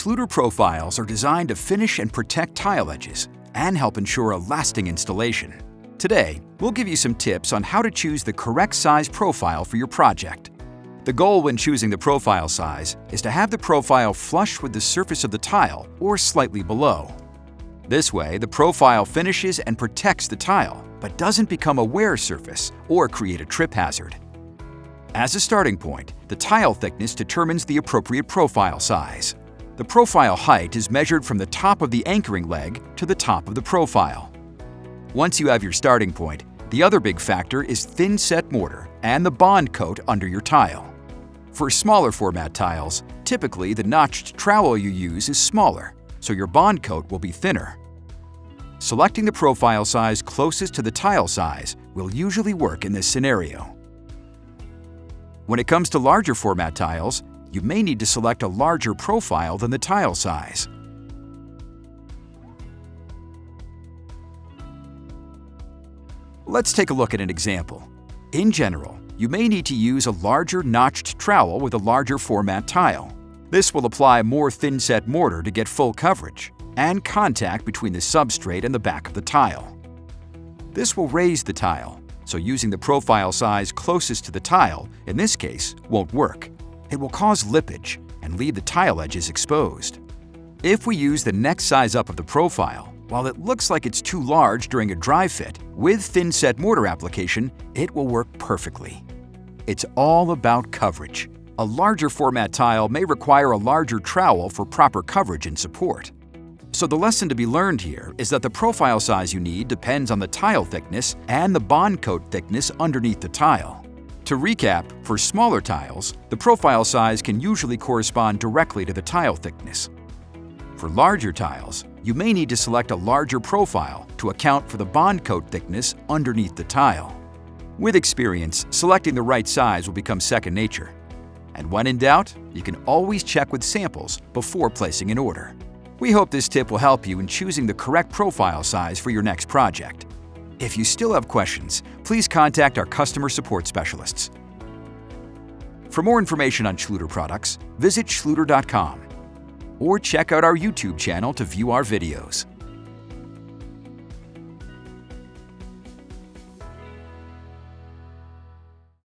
Schluter profiles are designed to finish and protect tile edges and help ensure a lasting installation. Today, we'll give you some tips on how to choose the correct size profile for your project. The goal when choosing the profile size is to have the profile flush with the surface of the tile or slightly below. This way, the profile finishes and protects the tile, but doesn't become a wear surface or create a trip hazard. As a starting point, the tile thickness determines the appropriate profile size. The profile height is measured from the top of the anchoring leg to the top of the profile. Once you have your starting point, the other big factor is thin-set mortar and the bond coat under your tile. For smaller format tiles, typically the notched trowel you use is smaller, so your bond coat will be thinner. Selecting the profile size closest to the tile size will usually work in this scenario. When it comes to larger format tiles, you may need to select a larger profile than the tile size. Let's take a look at an example. In general, you may need to use a larger notched trowel with a larger format tile. This will apply more thin-set mortar to get full coverage and contact between the substrate and the back of the tile. This will raise the tile, so using the profile size closest to the tile, in this case, won't work. It will cause lippage and leave the tile edges exposed. If we use the next size up of the profile, while it looks like it's too large during a dry fit, with thin-set mortar application, it will work perfectly. It's all about coverage. A larger format tile may require a larger trowel for proper coverage and support. So the lesson to be learned here is that the profile size you need depends on the tile thickness and the bond coat thickness underneath the tile. To recap, for smaller tiles, the profile size can usually correspond directly to the tile thickness. For larger tiles, you may need to select a larger profile to account for the bond coat thickness underneath the tile. With experience, selecting the right size will become second nature. And when in doubt, you can always check with samples before placing an order. We hope this tip will help you in choosing the correct profile size for your next project. If you still have questions, please contact our customer support specialists. For more information on Schluter products, visit schluter.com or check out our YouTube channel to view our videos.